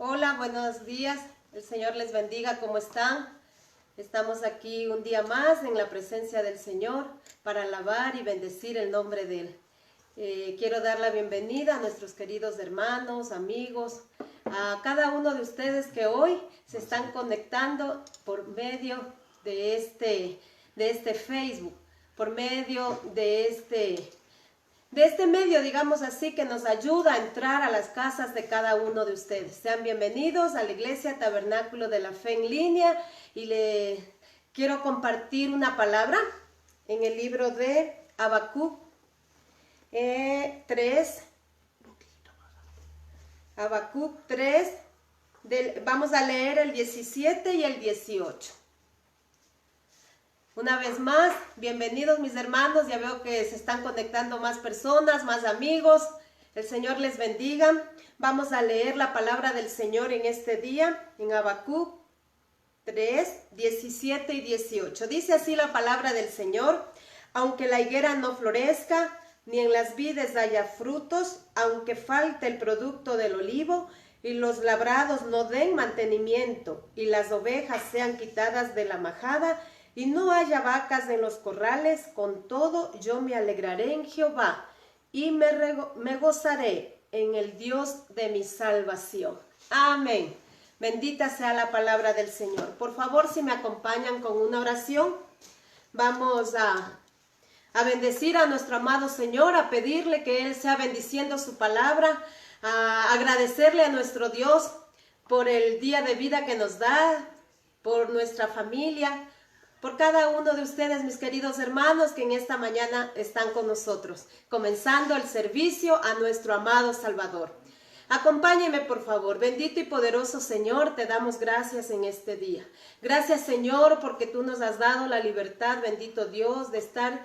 Hola, buenos días. El Señor les bendiga. ¿Cómo están? Estamos aquí un día más en la presencia del Señor para alabar y bendecir el nombre de Él. Quiero dar la bienvenida a nuestros queridos hermanos, amigos, a cada uno de ustedes que hoy se están conectando por medio de este Facebook, por medio de este medio, digamos así, que nos ayuda a entrar a las casas de cada uno de ustedes. Sean bienvenidos a la Iglesia Tabernáculo de la Fe en línea y le quiero compartir una palabra en el libro de Habacuc 3. Habacuc 3, vamos a leer el 17 y el 18. Una vez más, bienvenidos mis hermanos, ya veo que se están conectando más personas, más amigos, el Señor les bendiga. Vamos a leer la palabra del Señor en este día, en Habacuc 3, 17 y 18. Dice así la palabra del Señor: aunque la higuera no florezca, ni en las vides haya frutos, aunque falte el producto del olivo, y los labrados no den mantenimiento, y las ovejas sean quitadas de la majada, y no haya vacas en los corrales, con todo yo me alegraré en Jehová, y me gozaré en el Dios de mi salvación. Amén. Bendita sea la palabra del Señor. Por favor, si me acompañan con una oración, vamos a bendecir a nuestro amado Señor, a pedirle que Él sea bendiciendo su palabra, a agradecerle a nuestro Dios por el día de vida que nos da, por nuestra familia, por cada uno de ustedes, mis queridos hermanos, que en esta mañana están con nosotros, comenzando el servicio a nuestro amado Salvador. Acompáñeme, por favor. Bendito y poderoso Señor, te damos gracias en este día. Gracias, Señor, porque tú nos has dado la libertad, bendito Dios, de estar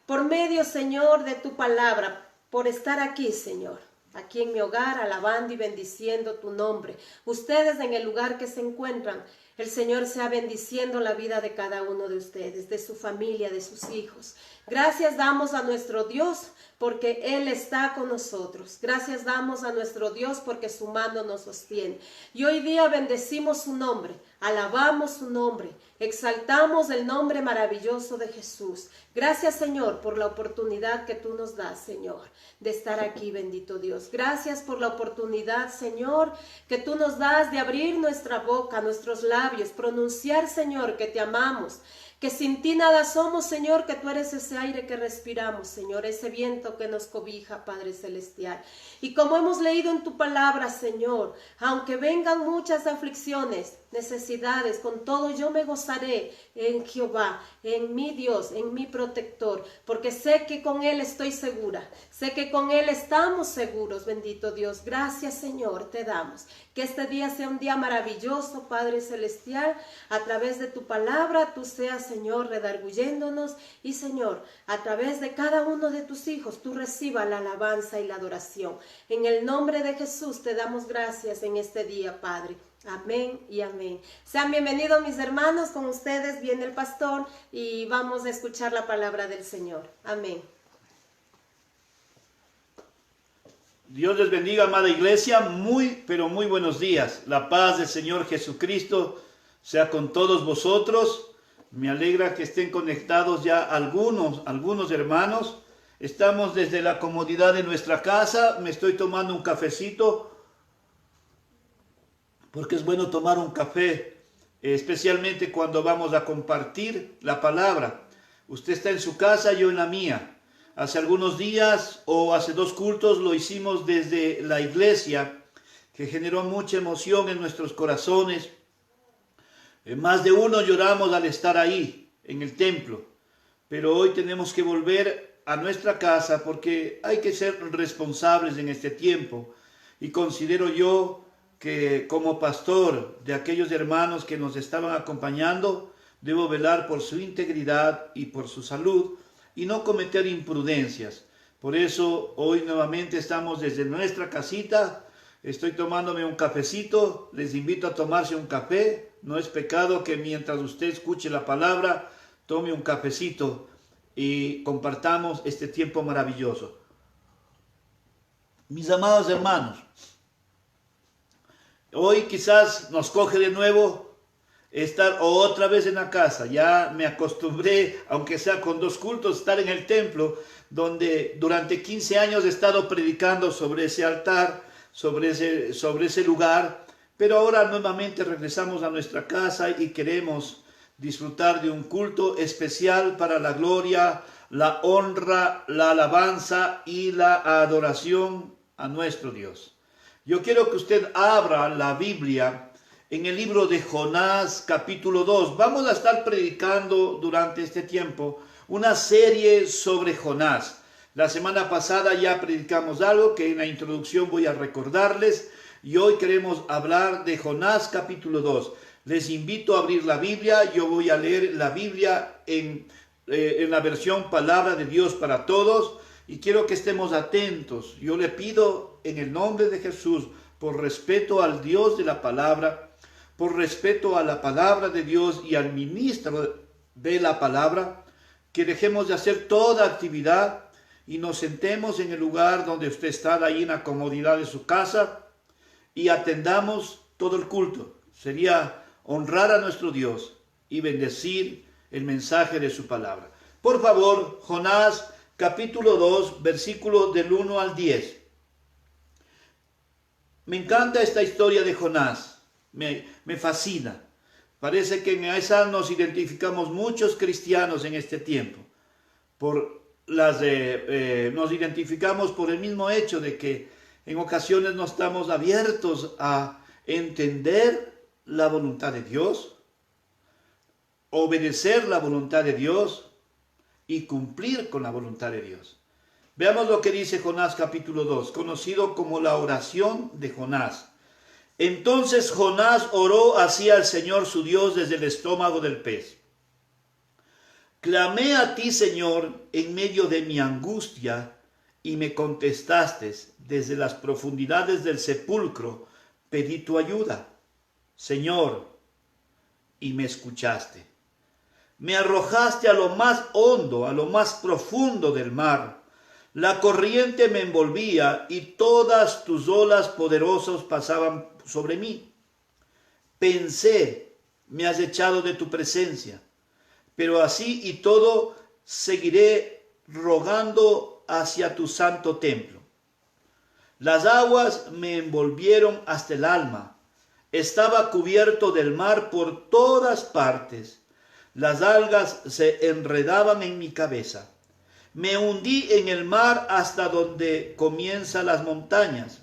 por medio, Señor, de tu palabra, por estar aquí, Señor, aquí en mi hogar, alabando y bendiciendo tu nombre. Ustedes en el lugar que se encuentran, el Señor sea bendiciendo la vida de cada uno de ustedes, de su familia, de sus hijos. Gracias damos a nuestro Dios porque Él está con nosotros. Gracias damos a nuestro Dios porque su mano nos sostiene. Y hoy día bendecimos su nombre, alabamos su nombre, exaltamos el nombre maravilloso de Jesús. Gracias, Señor, por la oportunidad que tú nos das, Señor, de estar aquí, bendito Dios. Gracias por la oportunidad, Señor, que tú nos das de abrir nuestra boca, nuestros labios, pronunciar, Señor, que te amamos, que sin ti nada somos, Señor, que tú eres ese aire que respiramos, Señor, ese viento que nos cobija, Padre Celestial. Y como hemos leído en tu palabra, Señor, aunque vengan muchas aflicciones, necesidades, con todo yo me gozaré en Jehová, en mi Dios, en mi protector, porque sé que con Él estoy segura, sé que con Él estamos seguros, bendito Dios. Gracias, Señor, te damos. Que este día sea un día maravilloso, Padre Celestial, a través de tu palabra, tú seas, Señor, redarguyéndonos, y Señor, a través de cada uno de tus hijos, tú reciba la alabanza y la adoración. En el nombre de Jesús te damos gracias en este día, Padre. Amén y amén. Sean bienvenidos mis hermanos, con ustedes viene el pastor y vamos a escuchar la palabra del Señor. Amén. Dios les bendiga, amada iglesia, pero muy buenos días. La paz del Señor Jesucristo sea con todos vosotros. Me alegra que estén conectados ya algunos hermanos. Estamos desde la comodidad de nuestra casa. Me estoy tomando un cafecito, porque es bueno tomar un café, especialmente cuando vamos a compartir la palabra. Usted está en su casa, yo en la mía. Hace algunos días o hace 2 cultos lo hicimos desde la iglesia, que generó mucha emoción en nuestros corazones. Más de uno lloramos al estar ahí, en el templo. Pero hoy tenemos que volver a nuestra casa porque hay que ser responsables en este tiempo. Y considero yo que como pastor de aquellos hermanos que nos estaban acompañando, debo velar por su integridad y por su salud y no cometer imprudencias. Por eso hoy nuevamente estamos desde nuestra casita. Estoy tomándome un cafecito. Les invito a tomarse un café. No es pecado que mientras usted escuche la palabra, tome un cafecito y compartamos este tiempo maravilloso. Mis amados hermanos, Hoy quizás nos coge de nuevo estar otra vez en la casa. Ya me acostumbré, aunque sea con 2 cultos, estar en el templo, donde durante 15 años he estado predicando sobre ese altar, sobre ese lugar. Pero ahora nuevamente regresamos a nuestra casa y queremos disfrutar de un culto especial para la gloria, la honra, la alabanza y la adoración a nuestro Dios. Yo quiero que usted abra la Biblia en el libro de Jonás capítulo 2. Vamos a estar predicando durante este tiempo una serie sobre Jonás. La semana pasada ya predicamos algo que en la introducción voy a recordarles y hoy queremos hablar de Jonás capítulo 2. Les invito a abrir la Biblia. Yo voy a leer la Biblia en la versión Palabra de Dios para Todos. Y quiero que estemos atentos. Yo le pido en el nombre de Jesús, por respeto al Dios de la palabra, por respeto a la palabra de Dios y al ministro de la palabra, que dejemos de hacer toda actividad y nos sentemos en el lugar donde usted está, ahí en la comodidad de su casa, y atendamos todo el culto. Sería honrar a nuestro Dios y bendecir el mensaje de su palabra. Por favor, Jonás capítulo 2, versículo del 1 al 10. Me encanta esta historia de Jonás, me fascina. Parece que en esa nos identificamos muchos cristianos en este tiempo. Nos identificamos por el mismo hecho de que en ocasiones no estamos abiertos a entender la voluntad de Dios, obedecer la voluntad de Dios y cumplir con la voluntad de Dios. Veamos lo que dice Jonás capítulo 2, conocido como la oración de Jonás. Entonces Jonás oró hacia el Señor su Dios desde el estómago del pez. Clamé a ti, Señor, en medio de mi angustia, y me contestaste. Desde las profundidades del sepulcro pedí tu ayuda, Señor, y me escuchaste. Me arrojaste a lo más hondo, a lo más profundo del mar. La corriente me envolvía y todas tus olas poderosas pasaban sobre mí. Pensé, me has echado de tu presencia, pero así y todo seguiré rogando hacia tu santo templo. Las aguas me envolvieron hasta el alma. Estaba cubierto del mar por todas partes. Las algas se enredaban en mi cabeza. Me hundí en el mar hasta donde comienzan las montañas.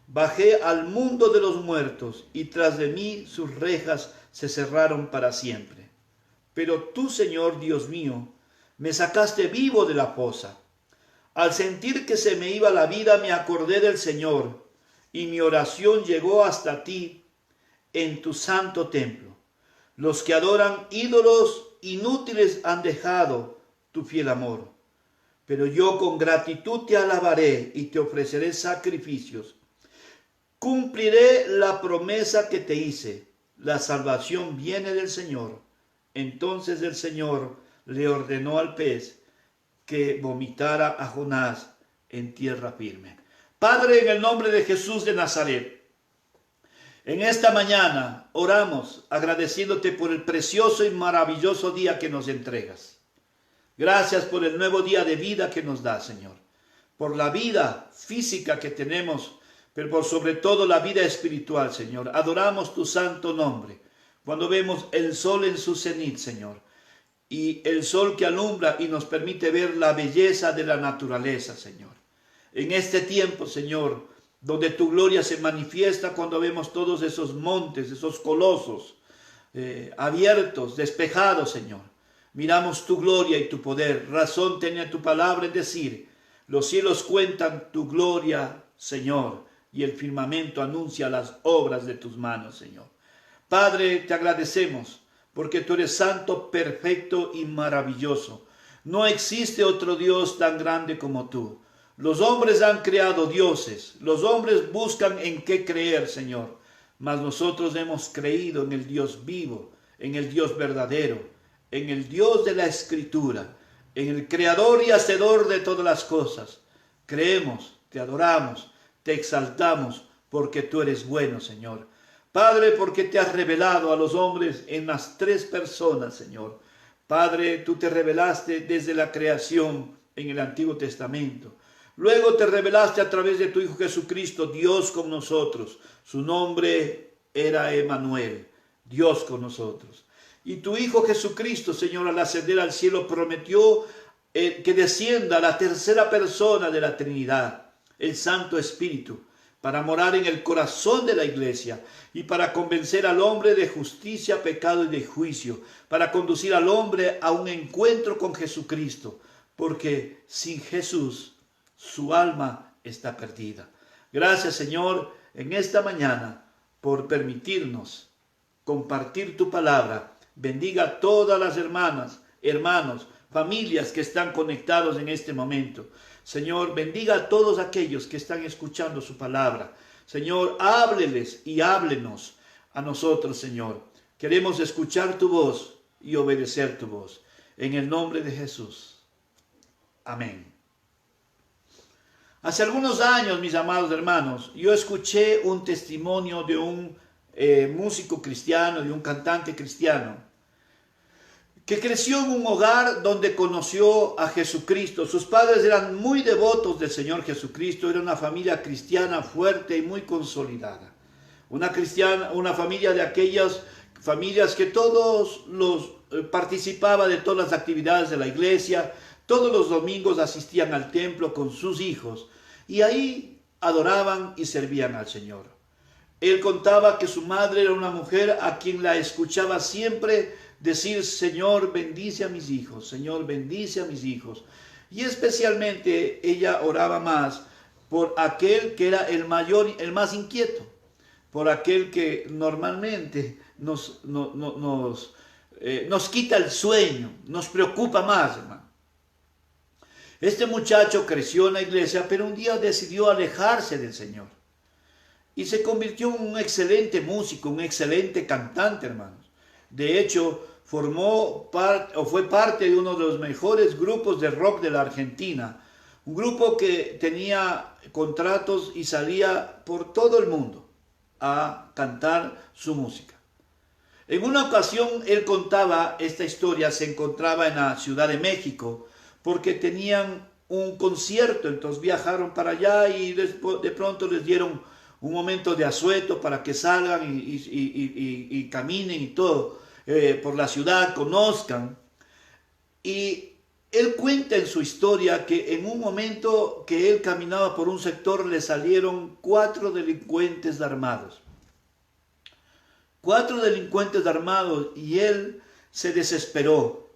Bajé al mundo de los muertos y tras de mí sus rejas se cerraron para siempre. Pero tú, Señor Dios mío, me sacaste vivo de la fosa. Al sentir que se me iba la vida, me acordé del Señor y mi oración llegó hasta ti en tu santo templo. Los que adoran ídolos inútiles han dejado tu fiel amor. Pero yo con gratitud te alabaré y te ofreceré sacrificios. Cumpliré la promesa que te hice. La salvación viene del Señor. Entonces el Señor le ordenó al pez que vomitara a Jonás en tierra firme. Padre, en el nombre de Jesús de Nazaret, en esta mañana oramos agradeciéndote por el precioso y maravilloso día que nos entregas. Gracias por el nuevo día de vida que nos da, Señor. Por la vida física que tenemos, pero por sobre todo la vida espiritual, Señor. Adoramos tu santo nombre. Cuando vemos el sol en su cenit, Señor, y el sol que alumbra y nos permite ver la belleza de la naturaleza, Señor. En este tiempo, Señor, donde tu gloria se manifiesta cuando vemos todos esos montes, esos colosos abiertos, despejados, Señor. Miramos tu gloria y tu poder. Razón tenía tu palabra en decir, los cielos cuentan tu gloria, Señor, y el firmamento anuncia las obras de tus manos, Señor. Padre, te agradecemos porque tú eres santo, perfecto y maravilloso. No existe otro Dios tan grande como tú. Los hombres han creado dioses, los hombres buscan en qué creer, Señor, mas nosotros hemos creído en el Dios vivo, en el Dios verdadero, en el Dios de la Escritura, en el Creador y Hacedor de todas las cosas. Creemos, te adoramos, te exaltamos, porque tú eres bueno, Señor. Padre, porque te has revelado a los hombres en las tres personas, Señor. Padre, tú te revelaste desde la creación en el Antiguo Testamento. Luego te revelaste a través de tu Hijo Jesucristo, Dios con nosotros. Su nombre era Emmanuel, Dios con nosotros. Y tu Hijo Jesucristo, Señor, al ascender al cielo, prometió que descienda la tercera persona de la Trinidad, el Santo Espíritu, para morar en el corazón de la iglesia y para convencer al hombre de justicia, pecado y de juicio, para conducir al hombre a un encuentro con Jesucristo, porque sin Jesús su alma está perdida. Gracias, Señor, en esta mañana por permitirnos compartir tu palabra. Bendiga a todas las hermanas, hermanos, familias que están conectados en este momento. Señor, bendiga a todos aquellos que están escuchando su palabra. Señor, hábleles y háblenos a nosotros, Señor. Queremos escuchar tu voz y obedecer tu voz. En el nombre de Jesús. Amén. Hace algunos años, mis amados hermanos, yo escuché un testimonio de un músico cristiano, de un cantante cristiano, que creció en un hogar donde conoció a Jesucristo. Sus padres eran muy devotos del Señor Jesucristo, era una familia cristiana fuerte y muy consolidada. Una familia de aquellas familias que todos los participaba de todas las actividades de la iglesia, todos los domingos asistían al templo con sus hijos y ahí adoraban y servían al Señor. Él contaba que su madre era una mujer a quien la escuchaba siempre decir: Señor, bendice a mis hijos, Señor, bendice a mis hijos. Y especialmente ella oraba más por aquel que era el mayor, el más inquieto, por aquel que normalmente nos quita el sueño, nos preocupa más, hermano. Este muchacho creció en la iglesia, pero un día decidió alejarse del Señor. Y se convirtió en un excelente músico, un excelente cantante, hermanos. De hecho, fue parte de uno de los mejores grupos de rock de la Argentina. Un grupo que tenía contratos y salía por todo el mundo a cantar su música. En una ocasión él contaba esta historia, se encontraba en la Ciudad de México porque tenían un concierto, entonces viajaron para allá y de pronto les dieron un momento de asueto para que salgan y caminen y todo por la ciudad, conozcan. Y él cuenta en su historia que en un momento que él caminaba por un sector le salieron 4 delincuentes armados. 4 delincuentes armados y él se desesperó.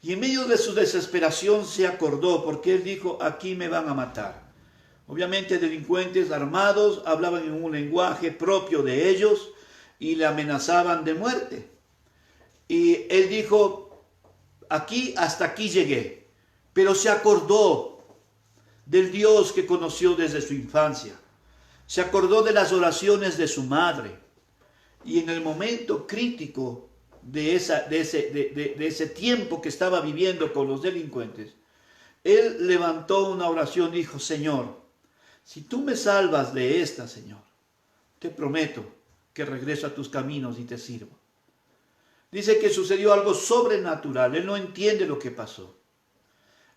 Y en medio de su desesperación se acordó porque él dijo: aquí me van a matar. Obviamente delincuentes armados hablaban en un lenguaje propio de ellos y le amenazaban de muerte. Y él dijo: hasta aquí llegué. Pero se acordó del Dios que conoció desde su infancia. Se acordó de las oraciones de su madre. Y en el momento crítico de ese tiempo que estaba viviendo con los delincuentes, él levantó una oración y dijo: Señor, si tú me salvas de esta, Señor, te prometo que regreso a tus caminos y te sirvo. Dice que sucedió algo sobrenatural. Él no entiende lo que pasó.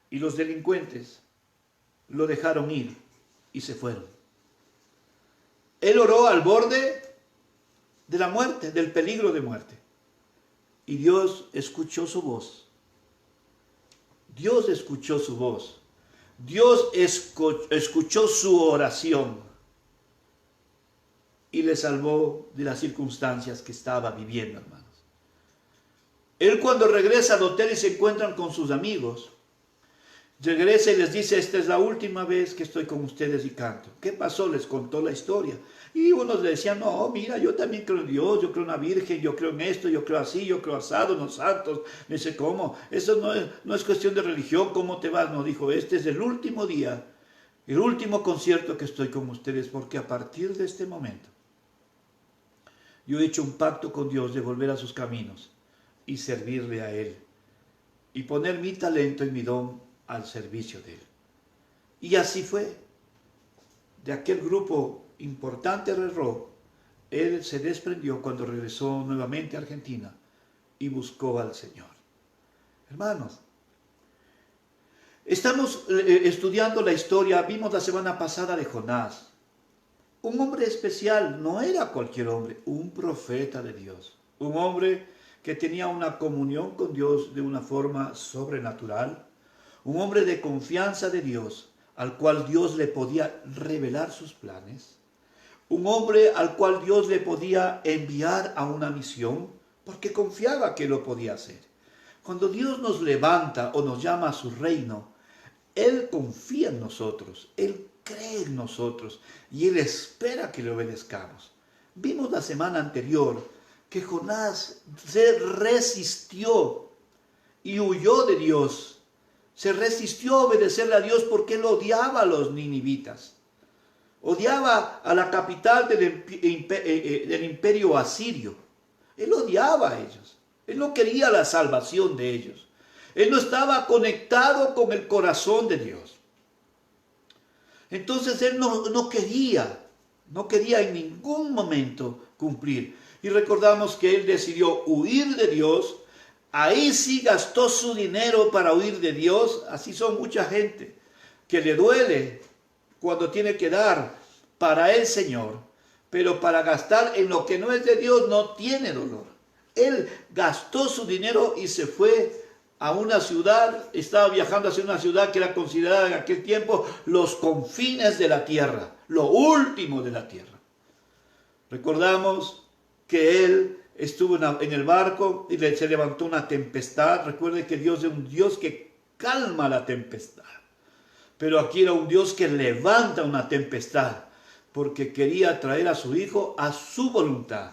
Y los delincuentes lo dejaron ir y se fueron. Él oró al borde de la muerte, del peligro de muerte. Y Dios escuchó su voz. Dios escuchó su voz. Dios escuchó su oración y le salvó de las circunstancias que estaba viviendo, hermanos. Él, cuando regresa al hotel y se encuentran con sus amigos, regresa y les dice: esta es la última vez que estoy con ustedes y canto. ¿Qué pasó? Les contó la historia. Y unos le decían: no, mira, yo también creo en Dios, yo creo en la Virgen, yo creo en esto, yo creo así, yo creo asado, en los santos. Me dice: ¿cómo? Eso no es cuestión de religión, ¿cómo te vas? No, dijo: este es el último día, el último concierto que estoy con ustedes, porque a partir de este momento yo he hecho un pacto con Dios de volver a sus caminos y servirle a Él y poner mi talento y mi don al servicio de Él. Y así fue. De aquel grupo importante error, él se desprendió cuando regresó nuevamente a Argentina y buscó al Señor. Hermanos, estamos estudiando la historia, vimos la semana pasada de Jonás. Un hombre especial, no era cualquier hombre, un profeta de Dios. Un hombre que tenía una comunión con Dios de una forma sobrenatural. Un hombre de confianza de Dios, al cual Dios le podía revelar sus planes. Un hombre al cual Dios le podía enviar a una misión, porque confiaba que lo podía hacer. Cuando Dios nos levanta o nos llama a su reino, Él confía en nosotros, Él cree en nosotros y Él espera que le obedezcamos. Vimos la semana anterior que Jonás se resistió y huyó de Dios. Se resistió a obedecerle a Dios porque él odiaba a los ninivitas. Odiaba a la capital del imperio asirio. Él odiaba a ellos. Él no quería la salvación de ellos. Él no estaba conectado con el corazón de Dios. Entonces él no quería en ningún momento cumplir. Y recordamos que él decidió huir de Dios. Ahí sí gastó su dinero para huir de Dios. Así son mucha gente que le duele cuando tiene que dar para el Señor, pero para gastar en lo que no es de Dios no tiene dolor. Él gastó su dinero y se fue a una ciudad, estaba viajando hacia una ciudad que era considerada en aquel tiempo los confines de la tierra, lo último de la tierra. Recordamos que él estuvo en el barco y se levantó una tempestad. Recuerde que Dios es un Dios que calma la tempestad. Pero aquí era un Dios que levanta una tempestad porque quería traer a su hijo a su voluntad.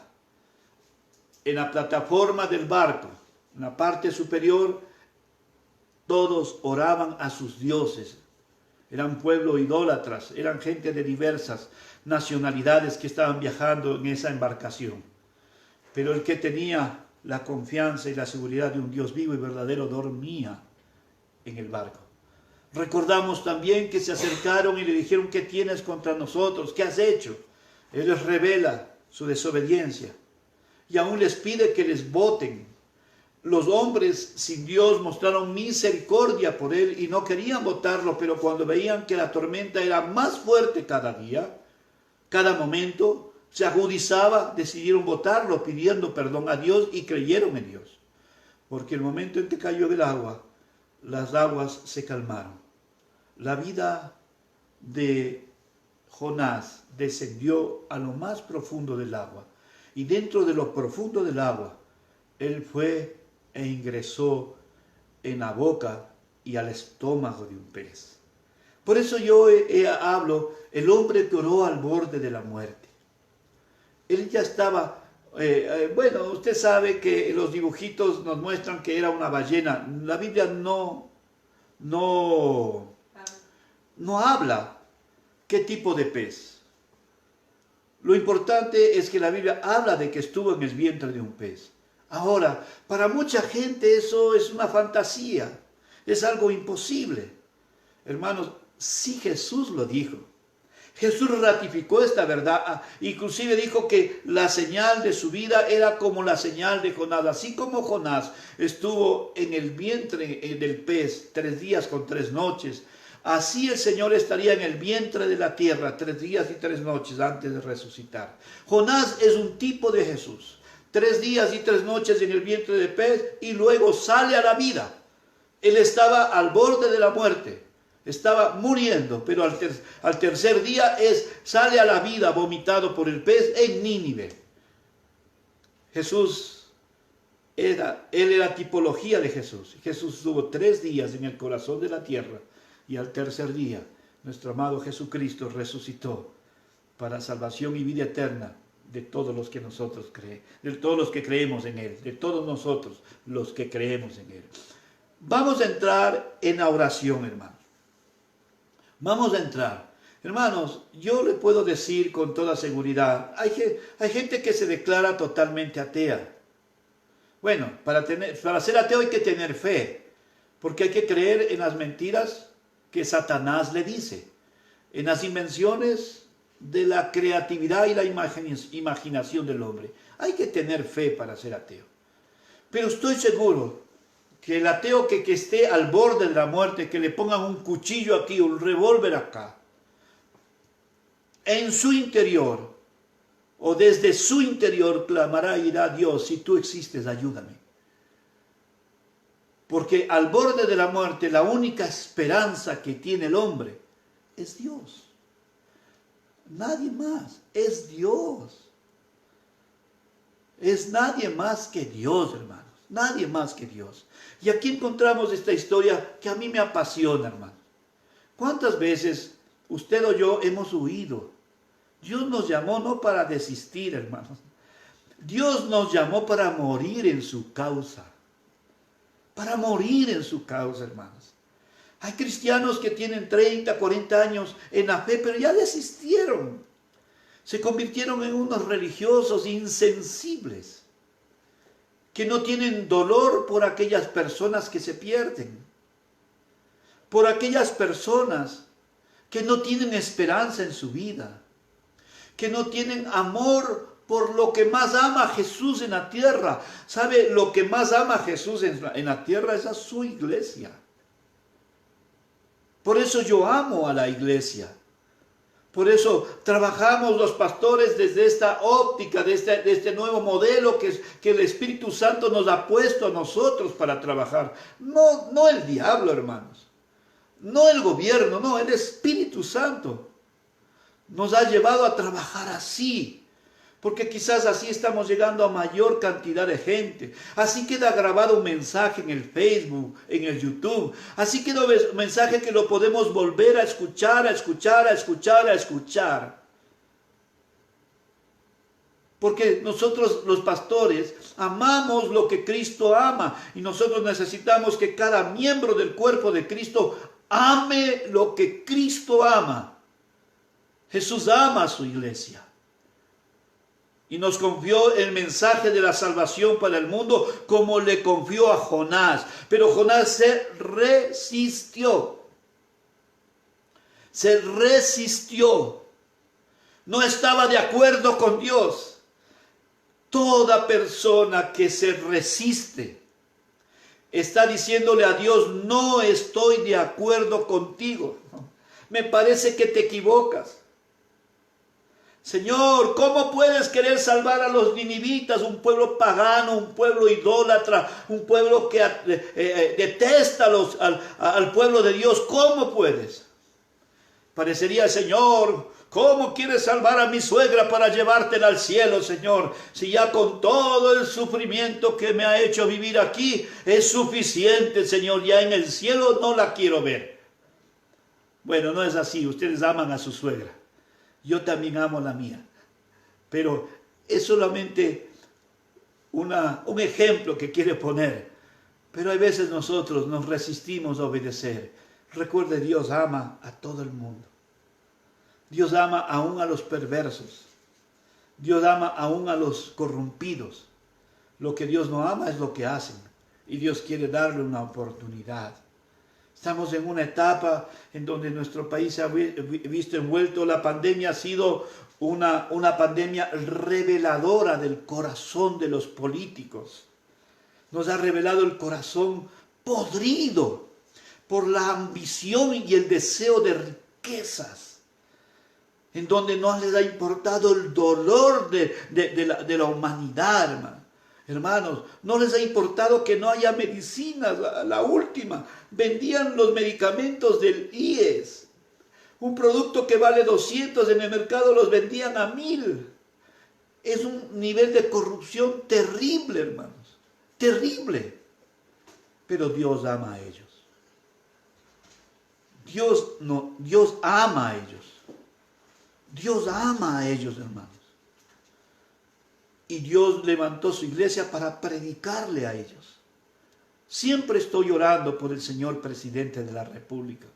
En la plataforma del barco, en la parte superior, todos oraban a sus dioses. Eran pueblo idólatras, eran gente de diversas nacionalidades que estaban viajando en esa embarcación. Pero el que tenía la confianza y la seguridad de un Dios vivo y verdadero dormía en el barco. Recordamos también que se acercaron y le dijeron: ¿qué tienes contra nosotros? ¿Qué has hecho? Él les revela su desobediencia y aún les pide que les voten. Los hombres sin Dios mostraron misericordia por él y no querían votarlo, pero cuando veían que la tormenta era más fuerte cada día, cada momento se agudizaba, decidieron votarlo pidiendo perdón a Dios y creyeron en Dios. Porque el momento en que cayó el agua, las aguas se calmaron. La vida de Jonás descendió a lo más profundo del agua. Y dentro de lo profundo del agua, él fue e ingresó en la boca y al estómago de un pez. Por eso yo hablo, el hombre que oró al borde de la muerte. Él ya estaba, bueno, usted sabe que los dibujitos nos muestran que era una ballena. La Biblia no habla qué tipo de pez. Lo importante es que la Biblia habla de que estuvo en el vientre de un pez. Ahora, para mucha gente eso es una fantasía, es algo imposible. Hermanos, sí Jesús lo dijo. Jesús ratificó esta verdad, inclusive dijo que la señal de su vida era como la señal de Jonás. Así como Jonás estuvo en el vientre del pez 3 días con 3 noches, así el Señor estaría en el vientre de la tierra 3 días y 3 noches antes de resucitar. Jonás es un tipo de Jesús. 3 días y 3 noches en el vientre del pez y luego sale a la vida. Él estaba al borde de la muerte, estaba muriendo, pero al tercer día sale a la vida vomitado por el pez en Nínive. Él era tipología de Jesús. Jesús estuvo 3 días en el corazón de la tierra y al tercer día nuestro amado Jesucristo resucitó para salvación y vida eterna de todos los que nosotros creemos, de todos los que creemos en Él, de todos nosotros los que creemos en Él. Vamos a entrar en la oración, hermanos. Vamos a entrar. Hermanos, yo le puedo decir con toda seguridad, hay gente que se declara totalmente atea. Bueno, para ser ateo hay que tener fe, porque hay que creer en las mentiras que Satanás le dice, en las invenciones de la creatividad y la imaginación del hombre. Hay que tener fe para ser ateo. Pero estoy seguro que el ateo que esté al borde de la muerte, que le pongan un cuchillo aquí, un revólver acá, en su interior, o desde su interior clamará y dirá: Dios, si tú existes, ayúdame. Porque al borde de la muerte, la única esperanza que tiene el hombre es Dios. Nadie más, es Dios. Es nadie más que Dios, hermanos. Nadie más que Dios. Y aquí encontramos esta historia que a mí me apasiona, hermanos. ¿Cuántas veces usted o yo hemos huido? Dios nos llamó no para desistir, hermanos. Dios nos llamó para morir en su causa. Para morir en su causa, hermanos. Hay cristianos que tienen 30, 40 años en la fe, pero ya desistieron. Se convirtieron en unos religiosos insensibles, que no tienen dolor por aquellas personas que se pierden, por aquellas personas que no tienen esperanza en su vida, que no tienen amor por lo que más ama Jesús en la tierra. ¿Sabe? Lo que más ama Jesús en la tierra es a su iglesia. Por eso yo amo a la iglesia. Por eso trabajamos los pastores desde esta óptica, de este nuevo modelo que el Espíritu Santo nos ha puesto a nosotros para trabajar. No el diablo, hermanos. No el gobierno, no, el Espíritu Santo nos ha llevado a trabajar así. Porque quizás así estamos llegando a mayor cantidad de gente. Así queda grabado un mensaje en el Facebook, en el YouTube. Así queda un mensaje que lo podemos volver a escuchar, a escuchar, a escuchar, a escuchar. Porque nosotros los pastores amamos lo que Cristo ama. Y nosotros necesitamos que cada miembro del cuerpo de Cristo ame lo que Cristo ama. Jesús ama a su iglesia. Y nos confió el mensaje de la salvación para el mundo como le confió a Jonás. Pero Jonás se resistió. Se resistió. No estaba de acuerdo con Dios. Toda persona que se resiste está diciéndole a Dios: no estoy de acuerdo contigo. Me parece que te equivocas. Señor, ¿cómo puedes querer salvar a los ninivitas, un pueblo pagano, un pueblo idólatra, un pueblo que detesta al pueblo de Dios? ¿Cómo puedes? Parecería: Señor, ¿cómo quieres salvar a mi suegra para llevártela al cielo, Señor? Si ya con todo el sufrimiento que me ha hecho vivir aquí es suficiente, Señor, ya en el cielo no la quiero ver. Bueno, no es así. Ustedes aman a su suegra. Yo también amo la mía, pero es solamente un ejemplo que quiere poner. Pero hay veces nosotros nos resistimos a obedecer. Recuerde, Dios ama a todo el mundo. Dios ama aún a los perversos. Dios ama aún a los corrompidos. Lo que Dios no ama es lo que hacen. Y Dios quiere darle una oportunidad. Estamos en una etapa en donde nuestro país se ha visto envuelto. La pandemia ha sido una pandemia reveladora del corazón de los políticos. Nos ha revelado el corazón podrido por la ambición y el deseo de riquezas, en donde no les ha importado el dolor de la humanidad, hermano. Hermanos, no les ha importado que no haya medicinas, la última. Vendían los medicamentos del IES. Un producto que vale 200 en el mercado los vendían a 1000. Es un nivel de corrupción terrible, hermanos. Terrible. Pero Dios ama a ellos. Dios ama a ellos. Dios ama a ellos, hermanos. Y Dios levantó su iglesia para predicarle a ellos. Siempre estoy orando por el señor presidente de la República.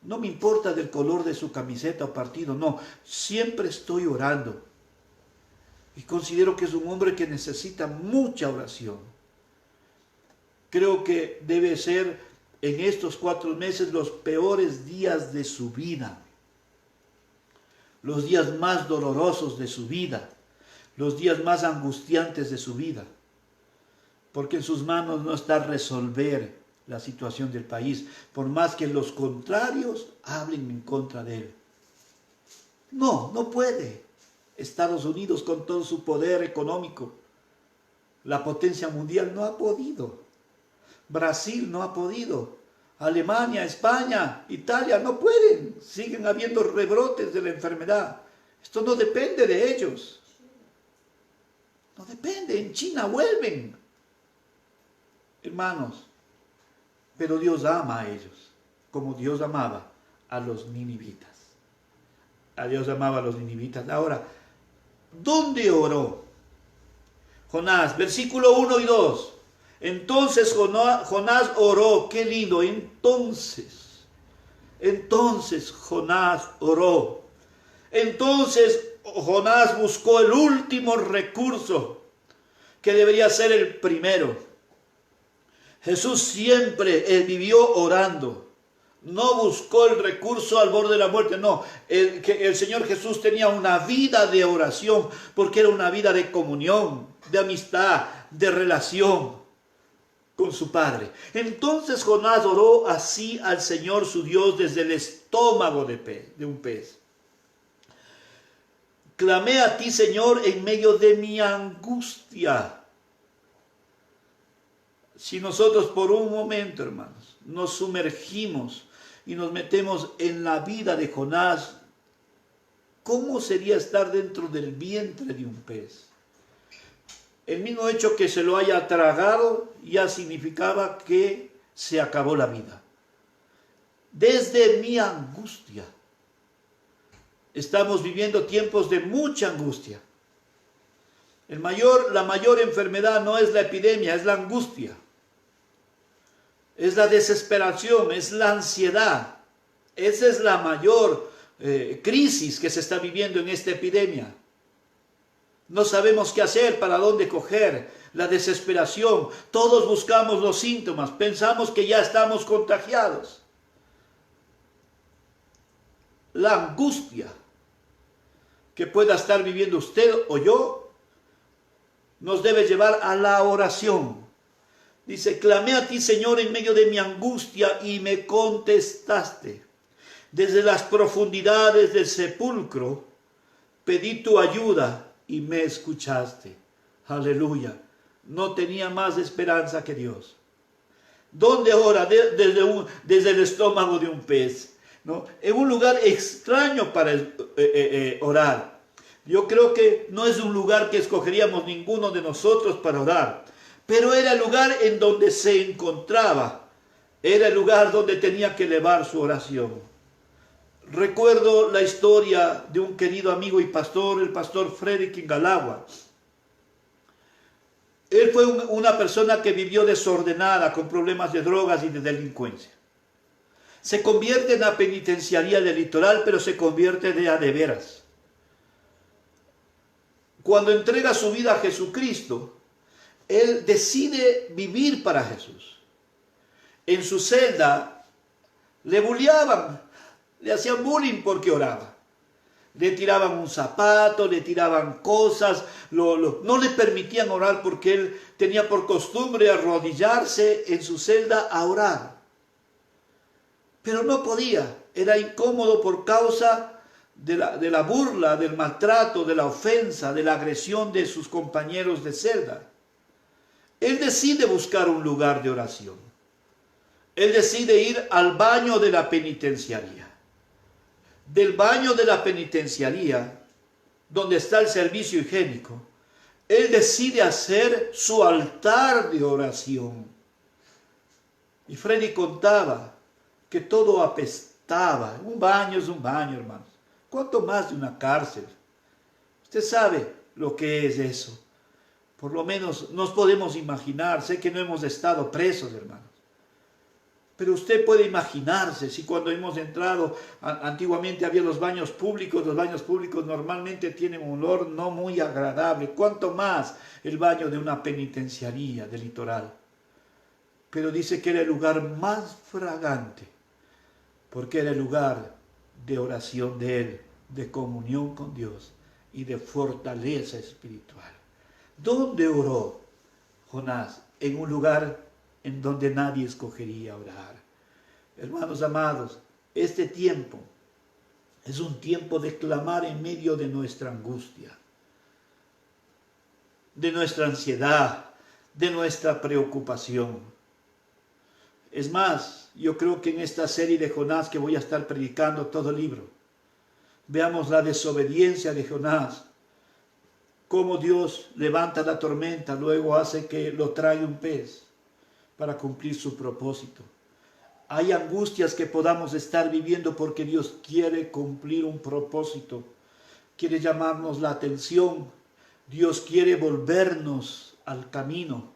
No me importa del color de su camiseta o partido, no. Siempre estoy orando. Y considero que es un hombre que necesita mucha oración. Creo que debe ser en estos 4 meses los peores días de su vida. los días más dolorosos de su vida, los días más angustiantes de su vida, porque en sus manos no está resolver la situación del país, por más que los contrarios hablen en contra de él. No puede. Estados Unidos, con todo su poder económico, la potencia mundial, no ha podido. Brasil no ha podido. Alemania, España, Italia no pueden. Siguen habiendo rebrotes de la enfermedad. Esto no depende de ellos. No depende. En China vuelven. Hermanos, pero Dios ama a ellos, como Dios amaba a los ninivitas. A Dios amaba a los ninivitas. Ahora, ¿dónde oró Jonás? Versículo 1 y 2. Entonces Jonás oró. Qué lindo. Entonces Jonás oró. Entonces Jonás buscó el último recurso, que debería ser el primero. Jesús siempre vivió orando. No buscó el recurso al borde de la muerte, no. El Señor Jesús tenía una vida de oración, porque era una vida de comunión, de amistad, de relación con su Padre. Entonces Jonás oró así al Señor su Dios desde el estómago de un pez. Clamé a ti, Señor, en medio de mi angustia. Si nosotros por un momento, hermanos, nos sumergimos y nos metemos en la vida de Jonás, ¿cómo sería estar dentro del vientre de un pez? El mismo hecho que se lo haya tragado ya significaba que se acabó la vida. Desde mi angustia. Estamos viviendo tiempos de mucha angustia. La mayor enfermedad no es la epidemia, es la angustia. Es la desesperación, es la ansiedad. Esa es la mayor crisis que se está viviendo en esta epidemia. No sabemos qué hacer, para dónde coger. La desesperación. Todos buscamos los síntomas. Pensamos que ya estamos contagiados. La angustia que pueda estar viviendo usted o yo nos debe llevar a la oración. Dice, clamé a ti, Señor, en medio de mi angustia y me contestaste. Desde las profundidades del sepulcro pedí tu ayuda y me escuchaste. Aleluya. No tenía más esperanza que Dios. ¿Dónde ora? Desde el estómago de un pez, ¿no? En un lugar extraño para orar. Yo creo que no es un lugar que escogeríamos ninguno de nosotros para orar. Pero era el lugar en donde se encontraba. Era el lugar donde tenía que elevar su oración. Recuerdo la historia de un querido amigo y pastor, el pastor Frederick Ingalagua. Él fue una persona que vivió desordenada, con problemas de drogas y de delincuencia. Se convierte en la penitenciaría del Litoral, pero se convierte de veras. Cuando entrega su vida a Jesucristo, él decide vivir para Jesús. En su celda le bulleaban, le hacían bullying porque oraba. Le tiraban un zapato, le tiraban cosas, no le permitían orar porque él tenía por costumbre arrodillarse en su celda a orar. Pero no podía, era incómodo por causa de la burla, del maltrato, de la ofensa, de la agresión de sus compañeros de celda. Él decide buscar un lugar de oración. Él decide ir al baño de la penitenciaría. Del baño de la penitenciaría, donde está el servicio higiénico, él decide hacer su altar de oración. Y Freddy contaba que todo apestaba. Un baño es un baño, hermanos. ¿Cuánto más de una cárcel? Usted sabe lo que es eso. Por lo menos nos podemos imaginar. Sé que no hemos estado presos, hermanos. Pero usted puede imaginarse si cuando hemos entrado, antiguamente había los baños públicos normalmente tienen un olor no muy agradable. ¿Cuánto más el baño de una penitenciaría del Litoral? Pero dice que era el lugar más fragante, porque era el lugar de oración de él. de comunión con Dios y de fortaleza espiritual. ¿Dónde oró Jonás? En un lugar en donde nadie escogería orar. Hermanos amados, este tiempo es un tiempo de clamar en medio de nuestra angustia, de nuestra ansiedad, de nuestra preocupación. Es más, yo creo que en esta serie de Jonás que voy a estar predicando todo el libro, veamos la desobediencia de Jonás, cómo Dios levanta la tormenta, luego hace que lo trague un pez para cumplir su propósito. Hay angustias que podamos estar viviendo porque Dios quiere cumplir un propósito, quiere llamarnos la atención, Dios quiere volvernos al camino.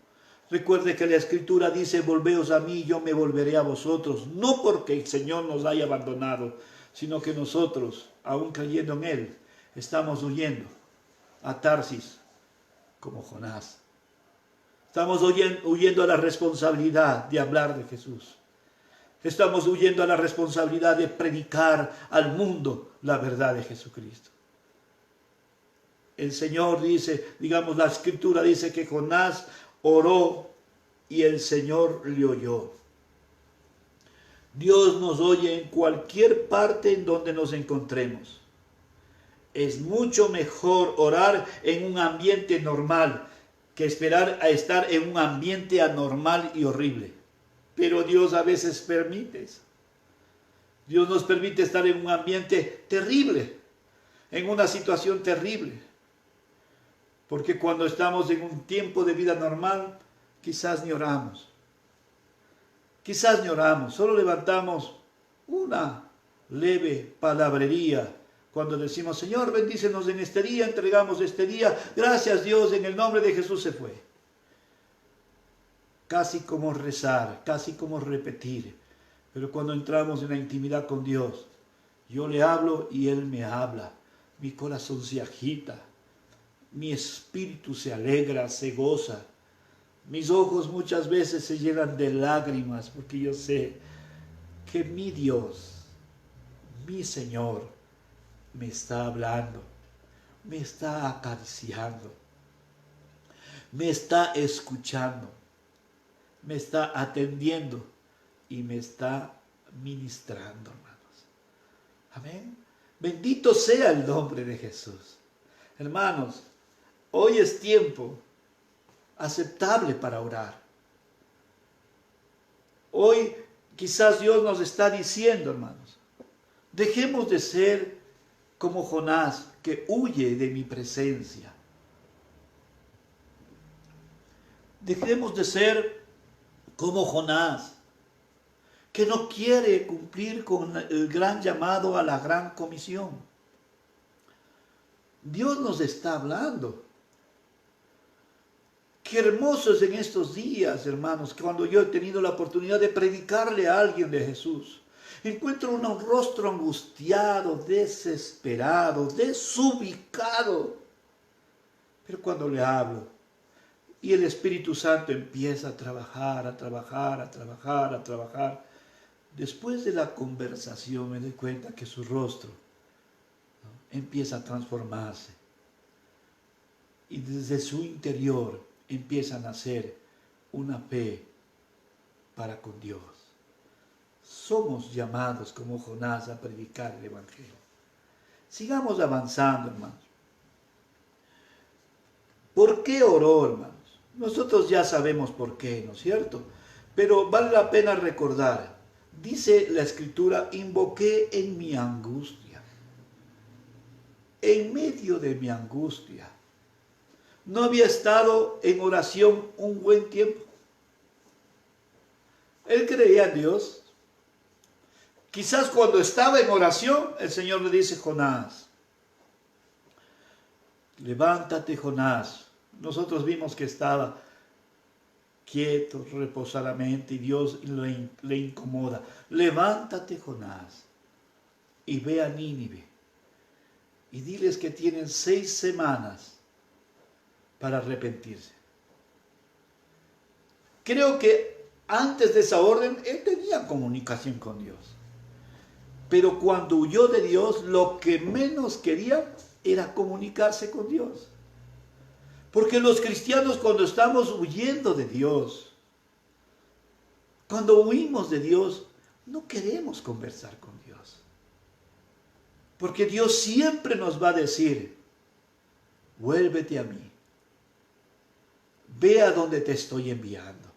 Recuerde que la Escritura dice, volveos a mí, yo me volveré a vosotros, no porque el Señor nos haya abandonado, sino que nosotros, aún creyendo en Él, estamos huyendo a Tarsis como Jonás. Estamos huyendo a la responsabilidad de hablar de Jesús. Estamos huyendo a la responsabilidad de predicar al mundo la verdad de Jesucristo. El Señor dice, digamos, la Escritura dice que Jonás oró y el Señor le oyó. Dios nos oye en cualquier parte en donde nos encontremos. Es mucho mejor orar en un ambiente normal que esperar a estar en un ambiente anormal y horrible. Pero Dios a veces permite eso. Dios nos permite estar en un ambiente terrible, en una situación terrible. Porque cuando estamos en un tiempo de vida normal, quizás ni oramos. Quizás ni oramos, solo levantamos una leve palabrería. Cuando decimos, Señor, bendícenos en este día, entregamos este día, gracias Dios, en el nombre de Jesús se fue. Casi como rezar, casi como repetir. Pero cuando entramos en la intimidad con Dios, yo le hablo y Él me habla. Mi corazón se agita, mi espíritu se alegra, se goza. Mis ojos muchas veces se llenan de lágrimas porque yo sé que mi Dios, mi Señor, me está hablando, me está acariciando, me está escuchando, me está atendiendo y me está ministrando, hermanos. Amén. Bendito sea el nombre de Jesús. Hermanos, hoy es tiempo aceptable para orar. Hoy quizás Dios nos está diciendo, hermanos, dejemos de ser como Jonás, que huye de mi presencia. Dejemos de ser como Jonás, que no quiere cumplir con el gran llamado a la gran comisión. Dios nos está hablando. Qué hermoso es en estos días, hermanos, cuando yo he tenido la oportunidad de predicarle a alguien de Jesús. Encuentro un rostro angustiado, desesperado, desubicado. Pero cuando le hablo y el Espíritu Santo empieza a trabajar, después de la conversación me doy cuenta que su rostro, ¿no?, empieza a transformarse. Y desde su interior empieza a nacer una fe para con Dios. Somos llamados como Jonás a predicar el Evangelio. Sigamos avanzando, hermanos. ¿Por qué oró, hermanos? Nosotros ya sabemos por qué, ¿no es cierto? Pero vale la pena recordar. Dice la Escritura, invoqué en mi angustia. En medio de mi angustia. No había estado en oración un buen tiempo. Él creía en Dios. Quizás cuando estaba en oración, el Señor le dice, Jonás, levántate, Jonás. Nosotros vimos que estaba quieto, reposadamente, y Dios le incomoda. Levántate, Jonás, y ve a Nínive, y diles que tienen 6 semanas para arrepentirse. Creo que antes de esa orden, él tenía comunicación con Dios. Pero cuando huyó de Dios, lo que menos quería era comunicarse con Dios. Porque los cristianos, cuando estamos huyendo de Dios, cuando huimos de Dios, no queremos conversar con Dios. Porque Dios siempre nos va a decir, vuélvete a mí. Ve a donde te estoy enviando.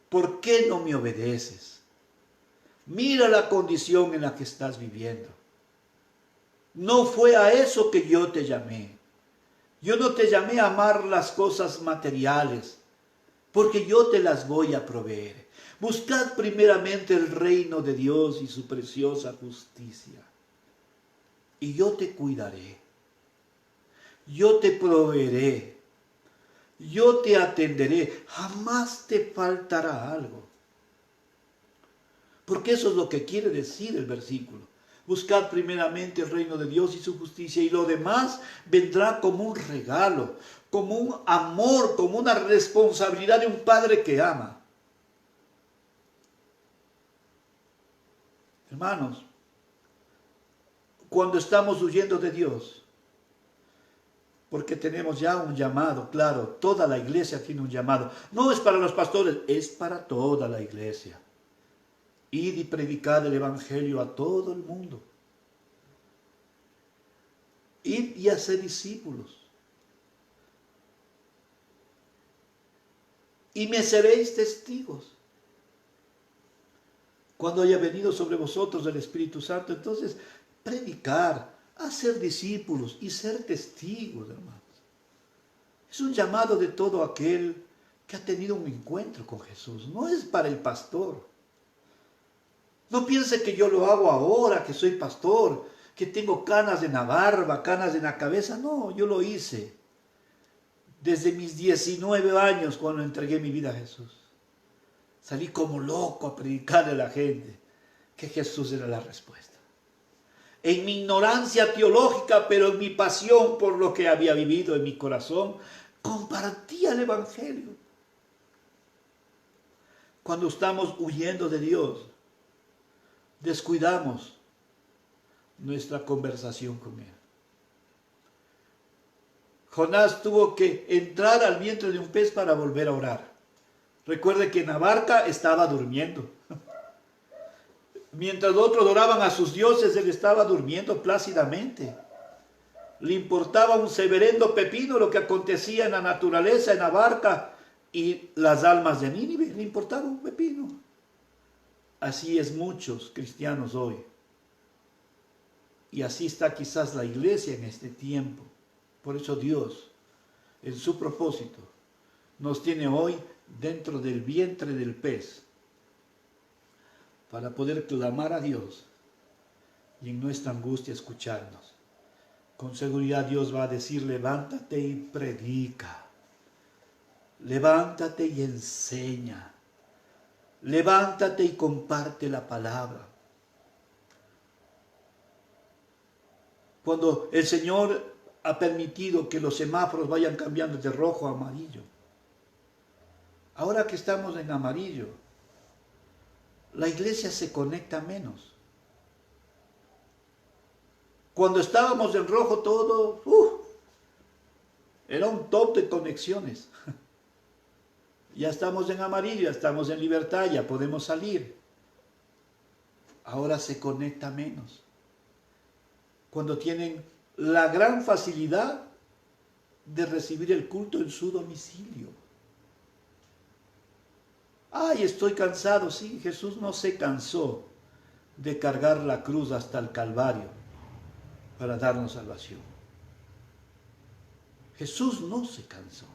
¿Por qué no me obedeces? Mira la condición en la que estás viviendo. No fue a eso que yo te llamé. Yo no te llamé a amar las cosas materiales, porque yo te las voy a proveer. Buscad primeramente el reino de Dios y su preciosa justicia, y yo te cuidaré. Yo te proveeré. Yo te atenderé. Jamás te faltará algo. Porque eso es lo que quiere decir el versículo. Buscad primeramente el reino de Dios y su justicia, y lo demás vendrá como un regalo, como un amor, como una responsabilidad de un padre que ama. Hermanos, cuando estamos huyendo de Dios, porque tenemos ya un llamado, claro, toda la iglesia tiene un llamado. No es para los pastores, es para toda la iglesia. Id y predicad el evangelio a todo el mundo. Id y haced discípulos. Y me seréis testigos. Cuando haya venido sobre vosotros el Espíritu Santo, entonces predicar, hacer discípulos y ser testigos, hermanos. Es un llamado de todo aquel que ha tenido un encuentro con Jesús. No es para el pastor. No piense que yo lo hago ahora, que soy pastor, que tengo canas en la barba, canas en la cabeza. No, yo lo hice desde mis 19 años cuando entregué mi vida a Jesús. Salí como loco a predicarle a la gente que Jesús era la respuesta. En mi ignorancia teológica, pero en mi pasión por lo que había vivido en mi corazón, compartía el evangelio. Cuando estamos huyendo de Dios, descuidamos nuestra conversación con Él. Jonás tuvo que entrar al vientre de un pez para volver a orar. Recuerde que en la barca estaba durmiendo. Mientras otros adoraban a sus dioses, él estaba durmiendo plácidamente. Le importaba un severendo pepino lo que acontecía en la naturaleza, en la barca y las almas de Nínive. Le importaba un pepino. Así es muchos cristianos hoy. Y así está quizás la iglesia en este tiempo. Por eso Dios, en su propósito, nos tiene hoy dentro del vientre del pez para poder clamar a Dios y en nuestra angustia escucharnos. Con seguridad Dios va a decir, levántate y predica. Levántate y enseña. Levántate y comparte la palabra. Cuando el Señor ha permitido que los semáforos vayan cambiando de rojo a amarillo, ahora que estamos en amarillo, la iglesia se conecta menos. Cuando estábamos en rojo todo, era un top de conexiones. Ya estamos en amarillo, ya estamos en libertad, ya podemos salir. Ahora se conecta menos. Cuando tienen la gran facilidad de recibir el culto en su domicilio. Ay, estoy cansado. Sí, Jesús no se cansó de cargar la cruz hasta el Calvario para darnos salvación. Jesús no se cansó.